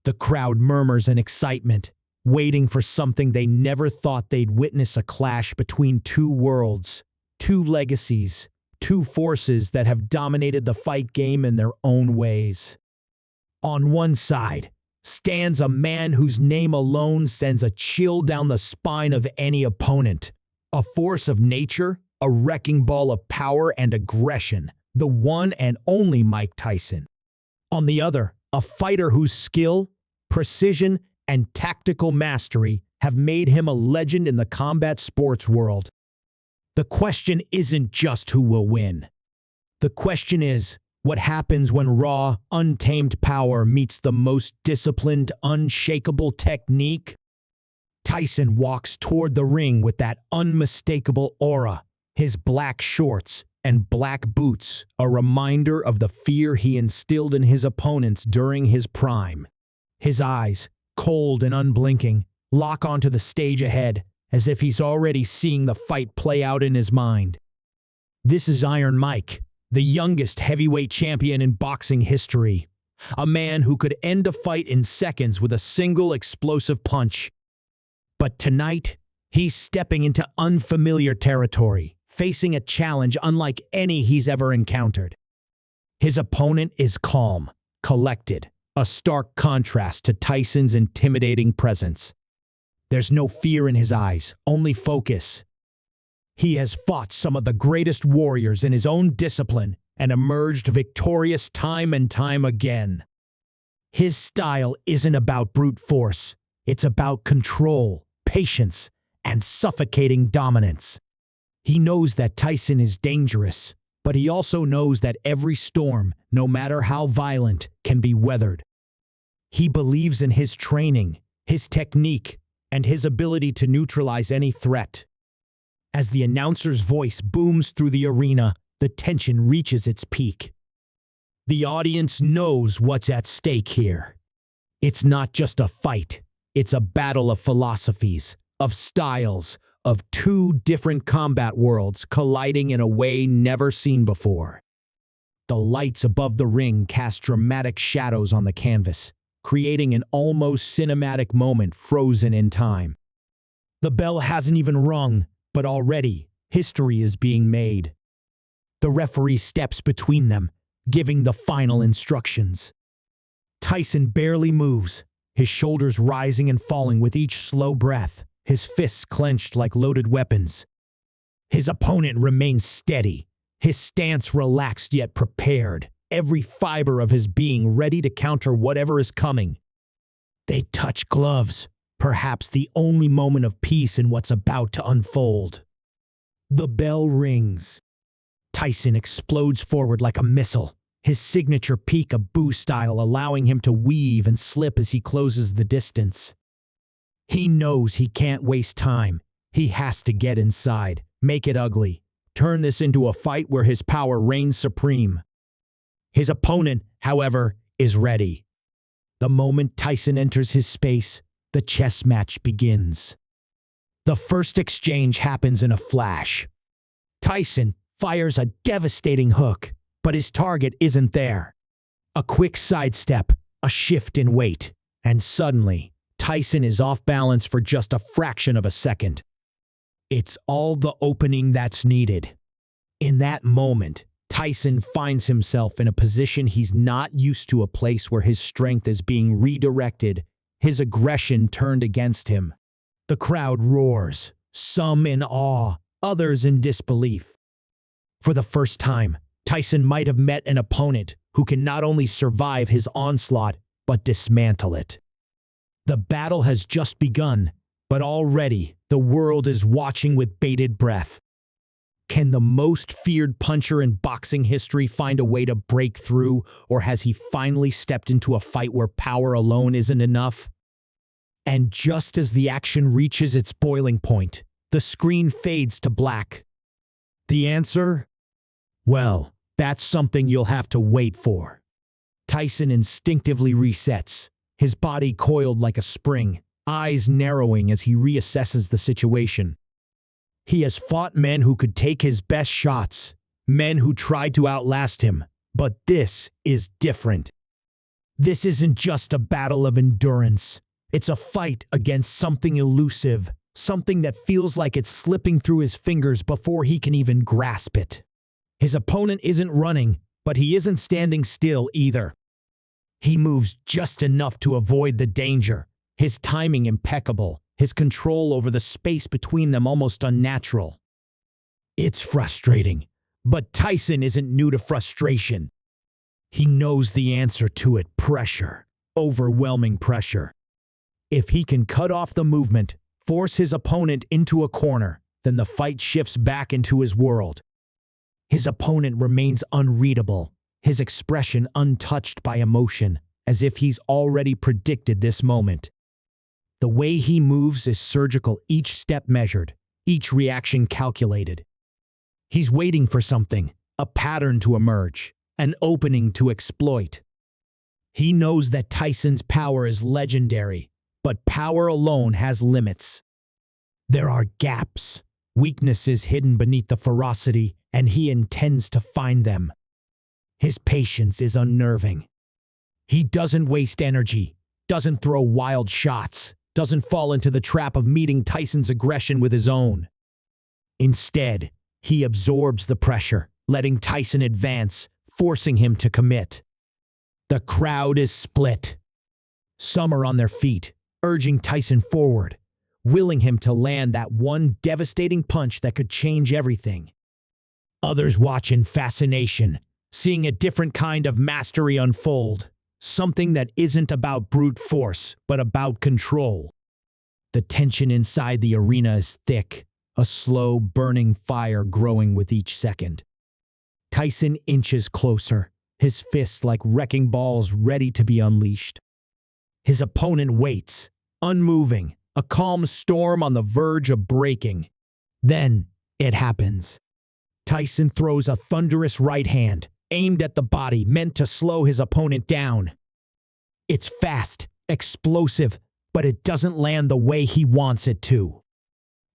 The crowd murmurs in excitement, waiting for something they never thought they'd witness: a clash between two worlds, two legacies, two forces that have dominated the fight game in their own ways. On one side stands a man whose name alone sends a chill down the spine of any opponent, a force of nature, a wrecking ball of power and aggression, the one and only Mike Tyson. On the other, a fighter whose skill, precision, and tactical mastery have made him a legend in the combat sports world. The question isn't just who will win. The question is, what happens when raw, untamed power meets the most disciplined, unshakable technique? Tyson walks toward the ring with that unmistakable aura, his black shorts and black boots, a reminder of the fear he instilled in his opponents during his prime. His eyes, cold and unblinking, lock onto the stage ahead, as if he's already seeing the fight play out in his mind. This is Iron Mike, the youngest heavyweight champion in boxing history, a man who could end a fight in seconds with a single explosive punch. But tonight, he's stepping into unfamiliar territory, facing a challenge unlike any he's ever encountered. His opponent is calm, collected, a stark contrast to Tyson's intimidating presence. There's no fear in his eyes, only focus. He has fought some of the greatest warriors in his own discipline and emerged victorious time and time again. His style isn't about brute force. It's about control, patience, and suffocating dominance. He knows that Tyson is dangerous, but he also knows that every storm, no matter how violent, can be weathered. He believes in his training, his technique, and his ability to neutralize any threat. As the announcer's voice booms through the arena, the tension reaches its peak. The audience knows what's at stake here. It's not just a fight. It's a battle of philosophies, of styles, of two different combat worlds colliding in a way never seen before. The lights above the ring cast dramatic shadows on the canvas, creating an almost cinematic moment frozen in time. The bell hasn't even rung, but already history is being made. The referee steps between them, giving the final instructions. Tyson barely moves, his shoulders rising and falling with each slow breath, his fists clenched like loaded weapons. His opponent remains steady, his stance relaxed yet prepared, every fiber of his being ready to counter whatever is coming. They touch gloves, perhaps the only moment of peace in what's about to unfold. The bell rings. Tyson explodes forward like a missile, his signature peek-a-boo style allowing him to weave and slip as he closes the distance. He knows he can't waste time. He has to get inside, make it ugly, turn this into a fight where his power reigns supreme. His opponent, however, is ready. The moment Tyson enters his space, the chess match begins. The first exchange happens in a flash. Tyson fires a devastating hook, but his target isn't there. A quick sidestep, a shift in weight, and suddenly, Tyson is off balance for just a fraction of a second. It's all the opening that's needed. In that moment, Tyson finds himself in a position he's not used to, a place where his strength is being redirected, his aggression turned against him. The crowd roars, some in awe, others in disbelief. For the first time, Tyson might have met an opponent who can not only survive his onslaught, but dismantle it. The battle has just begun, but already the world is watching with bated breath. Can the most feared puncher in boxing history find a way to break through, or has he finally stepped into a fight where power alone isn't enough? And just as the action reaches its boiling point, the screen fades to black. The answer? Well, that's something you'll have to wait for. Tyson instinctively resets, his body coiled like a spring, eyes narrowing as he reassesses the situation. He has fought men who could take his best shots, men who tried to outlast him, but this is different. This isn't just a battle of endurance. It's a fight against something elusive, something that feels like it's slipping through his fingers before he can even grasp it. His opponent isn't running, but he isn't standing still either. He moves just enough to avoid the danger, his timing impeccable, his control over the space between them almost unnatural. It's frustrating, but Tyson isn't new to frustration. He knows the answer to it: pressure, overwhelming pressure. If he can cut off the movement, force his opponent into a corner, then the fight shifts back into his world. His opponent remains unreadable, his expression untouched by emotion, as if he's already predicted this moment. The way he moves is surgical, each step measured, each reaction calculated. He's waiting for something, a pattern to emerge, an opening to exploit. He knows that Tyson's power is legendary, but power alone has limits. There are gaps, weaknesses hidden beneath the ferocity, and he intends to find them. His patience is unnerving. He doesn't waste energy, doesn't throw wild shots, doesn't fall into the trap of meeting Tyson's aggression with his own. Instead, he absorbs the pressure, letting Tyson advance, forcing him to commit. The crowd is split. Some are on their feet, urging Tyson forward, willing him to land that one devastating punch that could change everything. Others watch in fascination, seeing a different kind of mastery unfold, something that isn't about brute force, but about control. The tension inside the arena is thick, a slow, burning fire growing with each second. Tyson inches closer, his fists like wrecking balls ready to be unleashed. His opponent waits, unmoving, a calm storm on the verge of breaking. Then, it happens. Tyson throws a thunderous right hand, aimed at the body, meant to slow his opponent down. It's fast, explosive, but it doesn't land the way he wants it to.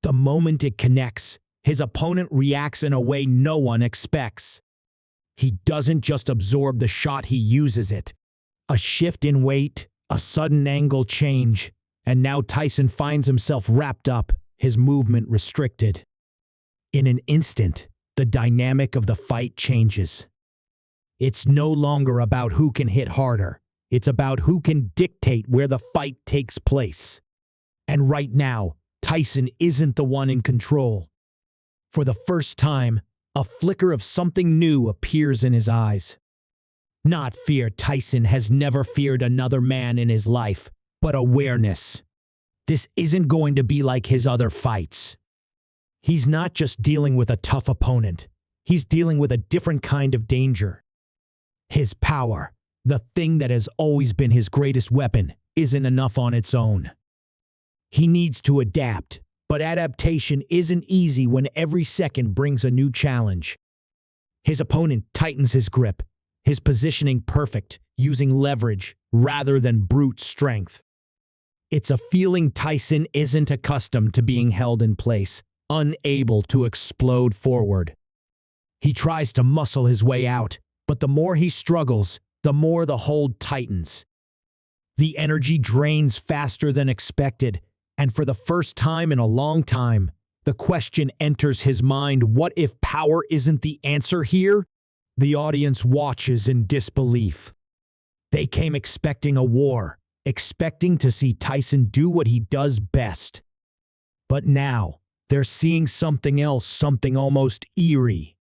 The moment it connects, his opponent reacts in a way no one expects. He doesn't just absorb the shot, he uses it. A shift in weight, a sudden angle change, and now Tyson finds himself wrapped up, his movement restricted. In an instant, the dynamic of the fight changes. It's no longer about who can hit harder. It's about who can dictate where the fight takes place. And right now, Tyson isn't the one in control. For the first time, a flicker of something new appears in his eyes. Not fear. Tyson has never feared another man in his life, but awareness. This isn't going to be like his other fights. He's not just dealing with a tough opponent. He's dealing with a different kind of danger. His power, the thing that has always been his greatest weapon, isn't enough on its own. He needs to adapt, but adaptation isn't easy when every second brings a new challenge. His opponent tightens his grip, his positioning perfect, using leverage rather than brute strength. It's a feeling Tyson isn't accustomed to, being held in place, unable to explode forward. He tries to muscle his way out, but the more he struggles, the more the hold tightens. The energy drains faster than expected, and for the first time in a long time, the question enters his mind: what if power isn't the answer here? The audience watches in disbelief. They came expecting a war, expecting to see Tyson do what he does best. But now, they're seeing something else, something almost eerie.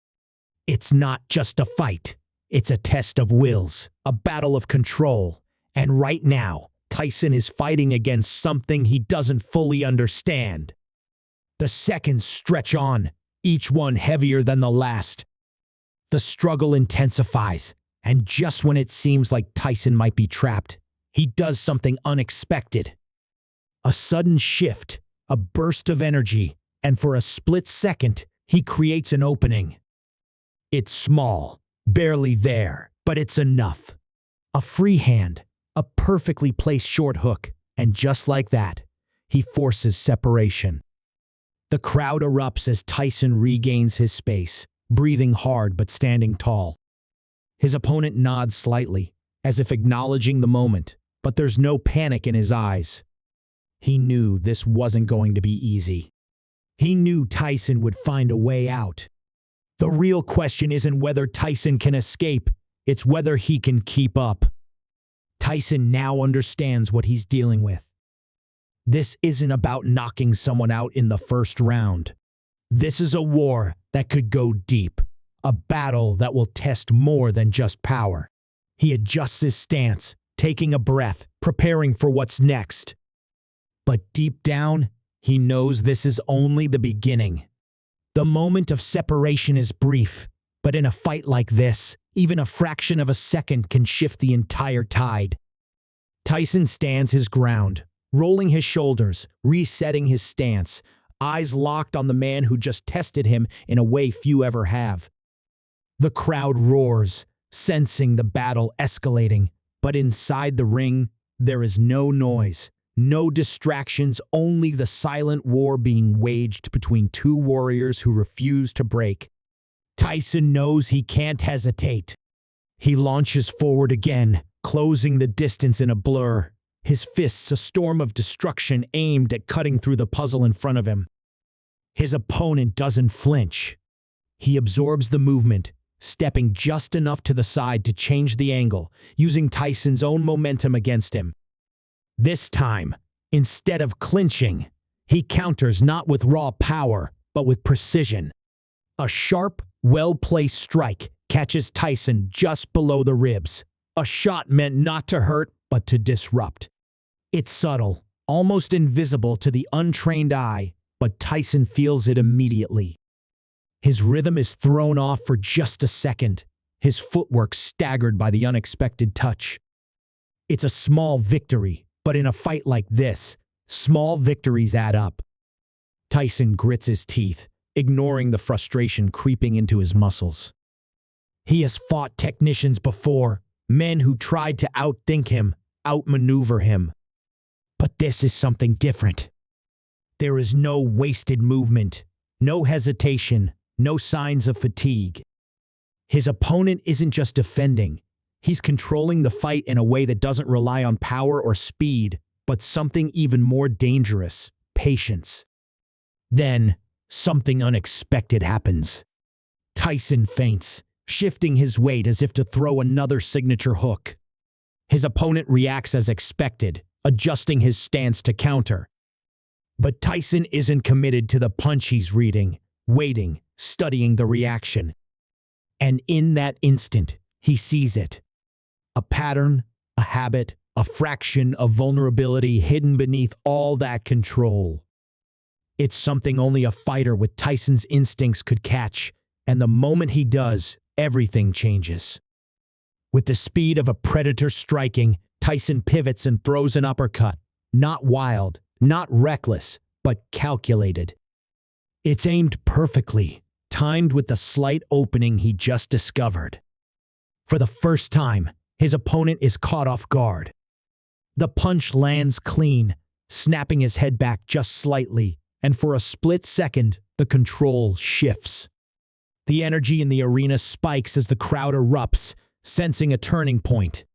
It's not just a fight. It's a test of wills, a battle of control. And right now, Tyson is fighting against something he doesn't fully understand. The seconds stretch on, each one heavier than the last. The struggle intensifies, and just when it seems like Tyson might be trapped, he does something unexpected. A sudden shift, a burst of energy, and for a split second, he creates an opening. It's small, barely there, but it's enough. A free hand, a perfectly placed short hook, and just like that, he forces separation. The crowd erupts as Tyson regains his space, breathing hard but standing tall. His opponent nods slightly, as if acknowledging the moment, but there's no panic in his eyes. He knew this wasn't going to be easy. He knew Tyson would find a way out. The real question isn't whether Tyson can escape, it's whether he can keep up. Tyson now understands what he's dealing with. This isn't about knocking someone out in the first round. This is a war that could go deep, a battle that will test more than just power. He adjusts his stance, taking a breath, preparing for what's next. But deep down, he knows this is only the beginning. The moment of separation is brief, but in a fight like this, even a fraction of a second can shift the entire tide. Tyson stands his ground, rolling his shoulders, resetting his stance, eyes locked on the man who just tested him in a way few ever have. The crowd roars, sensing the battle escalating, but inside the ring, there is no noise, no distractions, only the silent war being waged between two warriors who refuse to break. Tyson knows he can't hesitate. He launches forward again, closing the distance in a blur, his fists a storm of destruction aimed at cutting through the puzzle in front of him. His opponent doesn't flinch. He absorbs the movement, stepping just enough to the side to change the angle, using Tyson's own momentum against him. This time, instead of clinching, he counters not with raw power, but with precision. A sharp, well-placed strike catches Tyson just below the ribs, a shot meant not to hurt, but to disrupt. It's subtle, almost invisible to the untrained eye, but Tyson feels it immediately. His rhythm is thrown off for just a second, his footwork staggered by the unexpected touch. It's a small victory, but in a fight like this, small victories add up. Tyson grits his teeth, ignoring the frustration creeping into his muscles. He has fought technicians before, men who tried to outthink him, outmaneuver him. But this is something different. There is no wasted movement, no hesitation, no signs of fatigue. His opponent isn't just defending. He's controlling the fight in a way that doesn't rely on power or speed, but something even more dangerous, patience. Then, something unexpected happens. Tyson feints, shifting his weight as if to throw another signature hook. His opponent reacts as expected, adjusting his stance to counter. But Tyson isn't committed to the punch he's reading, waiting, studying the reaction. And in that instant, he sees it. A pattern, a habit, a fraction of vulnerability hidden beneath all that control. It's something only a fighter with Tyson's instincts could catch, and the moment he does, everything changes. With the speed of a predator striking, Tyson pivots and throws an uppercut. Not wild, not reckless, but calculated. It's aimed perfectly, timed with the slight opening he just discovered. For the first time, his opponent is caught off guard. The punch lands clean, snapping his head back just slightly, and for a split second, the control shifts. The energy in the arena spikes as the crowd erupts, sensing a turning point.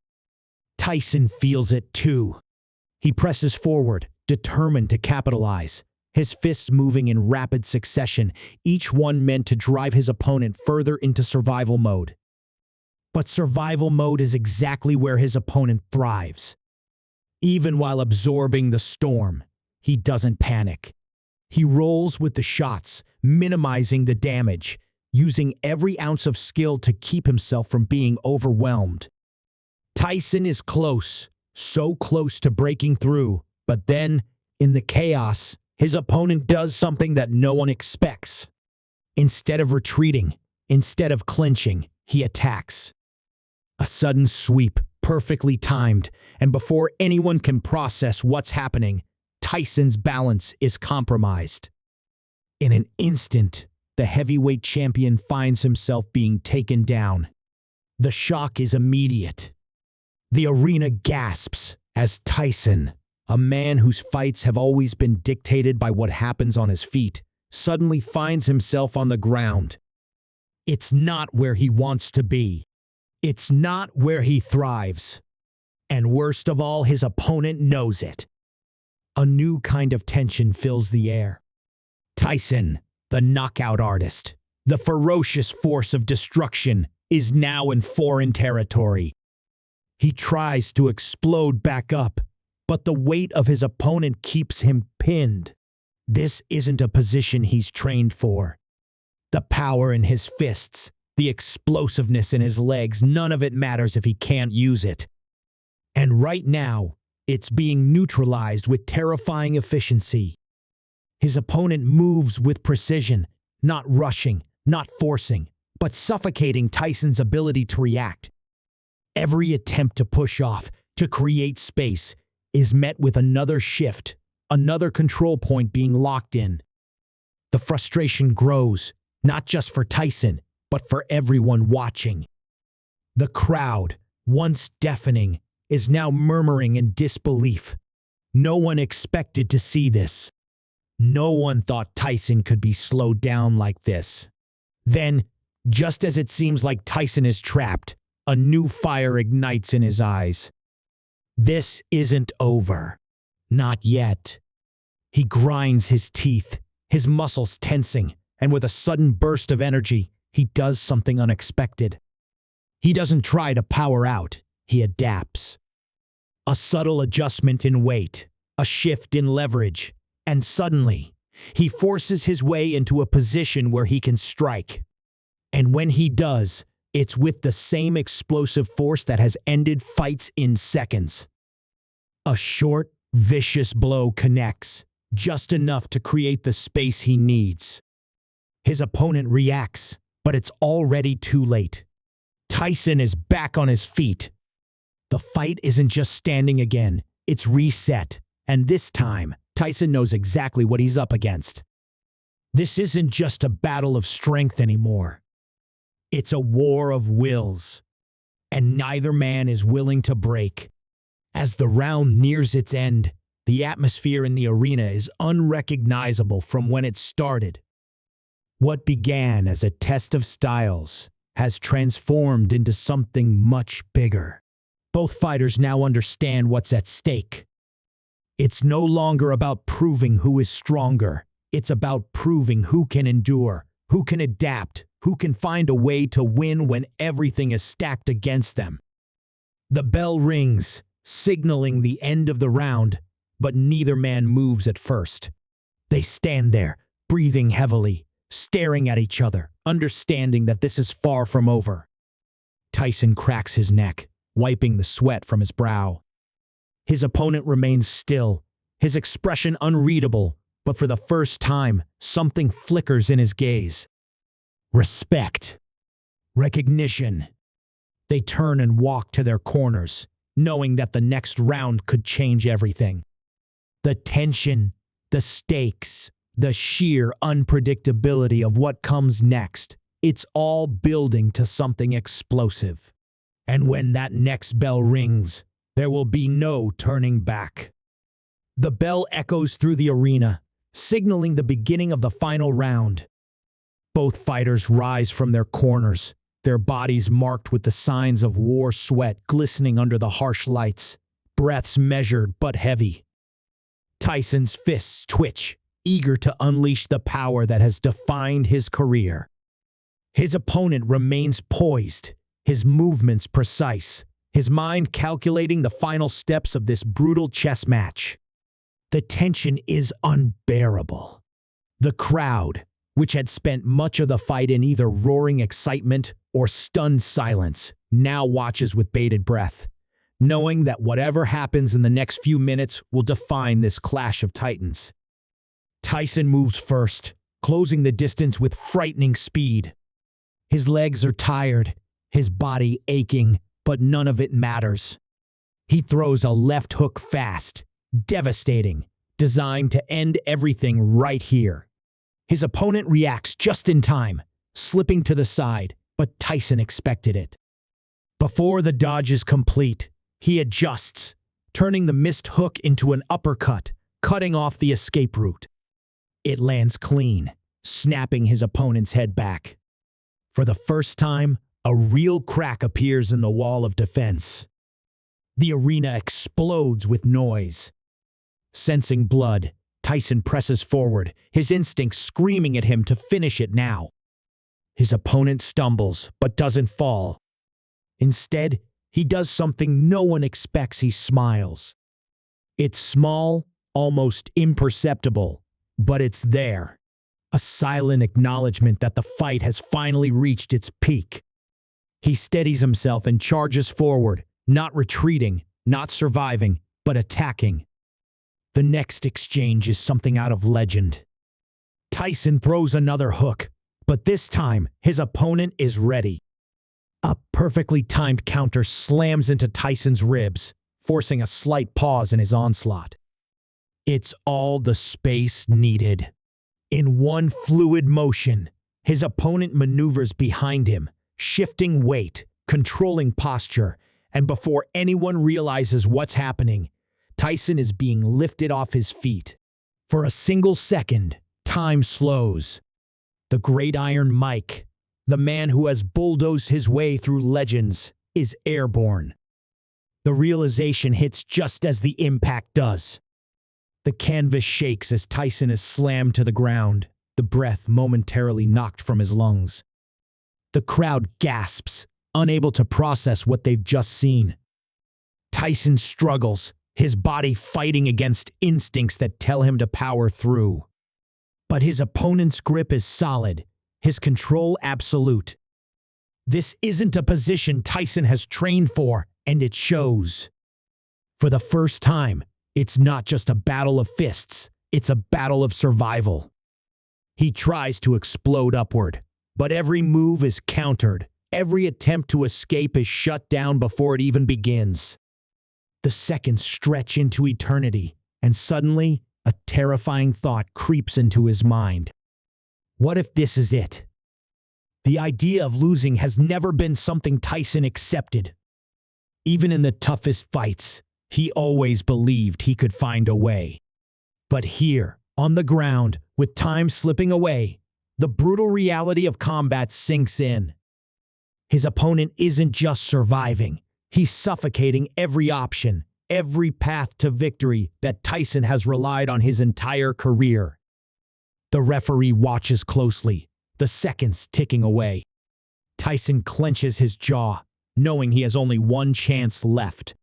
Tyson feels it too. He presses forward, determined to capitalize, his fists moving in rapid succession, each one meant to drive his opponent further into survival mode. But survival mode is exactly where his opponent thrives. Even while absorbing the storm, he doesn't panic. He rolls with the shots, minimizing the damage, using every ounce of skill to keep himself from being overwhelmed. Tyson is close, so close to breaking through, but then, in the chaos, his opponent does something that no one expects. Instead of retreating, instead of clinching, he attacks. A sudden sweep, perfectly timed, and before anyone can process what's happening, Tyson's balance is compromised. In an instant, the heavyweight champion finds himself being taken down. The shock is immediate. The arena gasps as Tyson, a man whose fights have always been dictated by what happens on his feet, suddenly finds himself on the ground. It's not where he wants to be. It's not where he thrives. And worst of all, his opponent knows it. A new kind of tension fills the air. Tyson, the knockout artist, the ferocious force of destruction, is now in foreign territory. He tries to explode back up, but the weight of his opponent keeps him pinned. This isn't a position he's trained for. The power in his fists, the explosiveness in his legs, none of it matters if he can't use it. And right now, it's being neutralized with terrifying efficiency. His opponent moves with precision, not rushing, not forcing, but suffocating Tyson's ability to react. Every attempt to push off, to create space, is met with another shift, another control point being locked in. The frustration grows, not just for Tyson, but for everyone watching. The crowd, once deafening, is now murmuring in disbelief. No one expected to see this. No one thought Tyson could be slowed down like this. Then, just as it seems like Tyson is trapped, a new fire ignites in his eyes. This isn't over. Not yet. He grinds his teeth, his muscles tensing, and with a sudden burst of energy, he does something unexpected. He doesn't try to power out, he adapts. A subtle adjustment in weight, a shift in leverage, and suddenly, he forces his way into a position where he can strike. And when he does, it's with the same explosive force that has ended fights in seconds. A short, vicious blow connects, just enough to create the space he needs. His opponent reacts, but it's already too late. Tyson is back on his feet. The fight isn't just standing again, it's reset, and this time, Tyson knows exactly what he's up against. This isn't just a battle of strength anymore. It's a war of wills, and neither man is willing to break. As the round nears its end, the atmosphere in the arena is unrecognizable from when it started. What began as a test of styles has transformed into something much bigger. Both fighters now understand what's at stake. It's no longer about proving who is stronger. It's about proving who can endure, who can adapt, who can find a way to win when everything is stacked against them. The bell rings, signaling the end of the round, but neither man moves at first. They stand there, breathing heavily, staring at each other, understanding that this is far from over. Tyson cracks his neck, wiping the sweat from his brow. His opponent remains still, his expression unreadable, but for the first time, something flickers in his gaze. Respect. Recognition. They turn and walk to their corners, knowing that the next round could change everything. The tension, the stakes, the sheer unpredictability of what comes next, it's all building to something explosive. And when that next bell rings, there will be no turning back. The bell echoes through the arena, signaling the beginning of the final round. Both fighters rise from their corners, their bodies marked with the signs of war sweat glistening under the harsh lights, breaths measured but heavy. Tyson's fists twitch, eager to unleash the power that has defined his career. His opponent remains poised, his movements precise, his mind calculating the final steps of this brutal chess match. The tension is unbearable. The crowd, which had spent much of the fight in either roaring excitement or stunned silence, now watches with bated breath, knowing that whatever happens in the next few minutes will define this clash of titans. Tyson moves first, closing the distance with frightening speed. His legs are tired, his body aching, but none of it matters. He throws a left hook fast, devastating, designed to end everything right here. His opponent reacts just in time, slipping to the side, but Tyson expected it. Before the dodge is complete, he adjusts, turning the missed hook into an uppercut, cutting off the escape route. It lands clean, snapping his opponent's head back. For the first time, A real crack appears in the wall of defense. The arena explodes with noise. Sensing blood, Tyson presses forward, his instincts screaming at him to finish it now. His opponent stumbles, but doesn't fall. Instead, he does something no one expects. He smiles. It's small, almost imperceptible, but it's there. A silent acknowledgement that the fight has finally reached its peak. He steadies himself and charges forward, not retreating, not surviving, but attacking. The next exchange is something out of legend. Tyson throws another hook, but this time his opponent is ready. A perfectly timed counter slams into Tyson's ribs, forcing a slight pause in his onslaught. It's all the space needed. In one fluid motion, his opponent maneuvers behind him, shifting weight, controlling posture, and before anyone realizes what's happening, Tyson is being lifted off his feet. For a single second, time slows. The Great Iron Mike, the man who has bulldozed his way through legends, is airborne. The realization hits just as the impact does. The canvas shakes as Tyson is slammed to the ground, the breath momentarily knocked from his lungs. The crowd gasps, unable to process what they've just seen. Tyson struggles, his body fighting against instincts that tell him to power through. But his opponent's grip is solid, his control absolute. This isn't a position Tyson has trained for, and it shows. For the first time, it's not just a battle of fists, it's a battle of survival. He tries to explode upward, but every move is countered. Every attempt to escape is shut down before it even begins. The seconds stretch into eternity, and suddenly, a terrifying thought creeps into his mind. What if this is it? The idea of losing has never been something Tyson accepted. Even in the toughest fights, he always believed he could find a way. But here, on the ground, with time slipping away, the brutal reality of combat sinks in. His opponent isn't just surviving. He's suffocating every option, every path to victory that Tyson has relied on his entire career. The referee watches closely, the seconds ticking away. Tyson clenches his jaw, knowing he has only one chance left.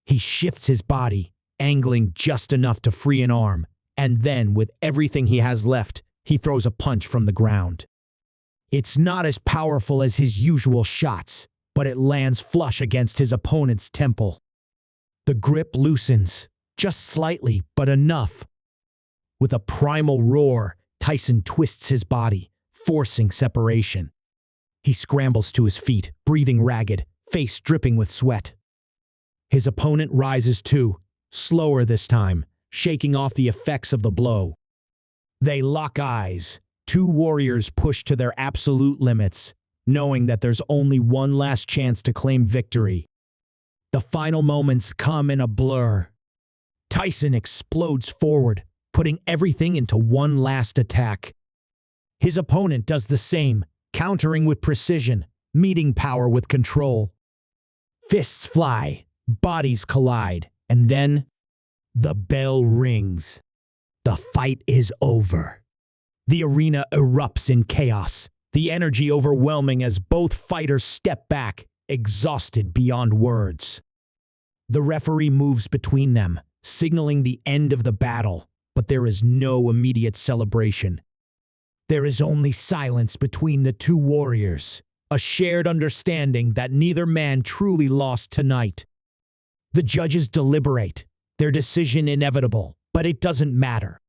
He shifts his body, angling just enough to free an arm, and then, with everything he has left, he throws a punch from the ground. It's not as powerful as his usual shots, but it lands flush against his opponent's temple. The grip loosens, just slightly, but enough. With a primal roar, Tyson twists his body, forcing separation. He scrambles to his feet, breathing ragged, face dripping with sweat. His opponent rises too, slower this time, shaking off the effects of the blow. They lock eyes, two warriors pushed to their absolute limits, knowing that there's only one last chance to claim victory. The final moments come in a blur. Tyson explodes forward, putting everything into one last attack. His opponent does the same, countering with precision, meeting power with control. Fists fly, bodies collide, and then the bell rings. The fight is over. The arena erupts in chaos, the energy overwhelming as both fighters step back, exhausted beyond words. The referee moves between them, signaling the end of the battle, but there is no immediate celebration. There is only silence between the two warriors, a shared understanding that neither man truly lost tonight. The judges deliberate, their decision inevitable, but it doesn't matter.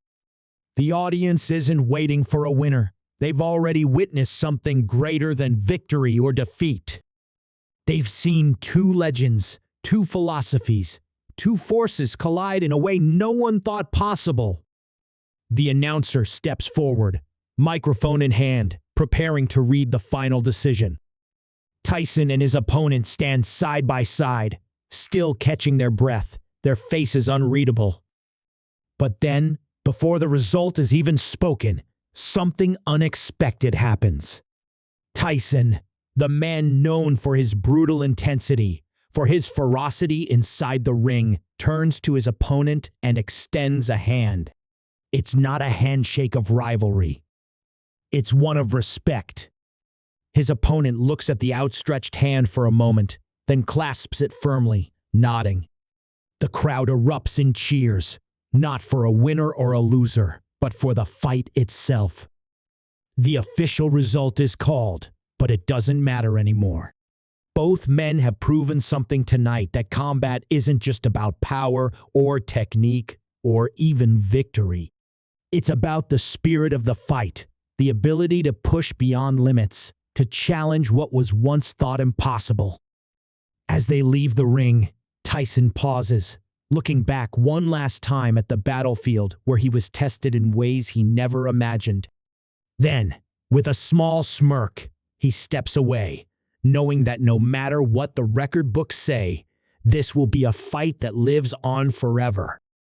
The audience isn't waiting for a winner. They've already witnessed something greater than victory or defeat. They've seen two legends, two philosophies, two forces collide in a way no one thought possible. The announcer steps forward, microphone in hand, preparing to read the final decision. Tyson and his opponent stand side by side, still catching their breath, their faces unreadable. But then, before the result is even spoken, something unexpected happens. Tyson, The man known for his brutal intensity, for his ferocity inside the ring, turns to his opponent and extends a hand. It's not a handshake of rivalry. It's one of respect. His opponent looks at the outstretched hand for a moment, then clasps it firmly, nodding. The crowd erupts in cheers, not for a winner or a loser, but for the fight itself. The official result is called, but it doesn't matter anymore. Both men have proven something tonight, that combat isn't just about power or technique or even victory. It's about the spirit of the fight, the ability to push beyond limits, to challenge what was once thought impossible. As they leave the ring, Tyson pauses, looking back one last time at the battlefield where he was tested in ways he never imagined. Then, with a small smirk, he steps away, knowing that no matter what the record books say, this will be a fight that lives on forever.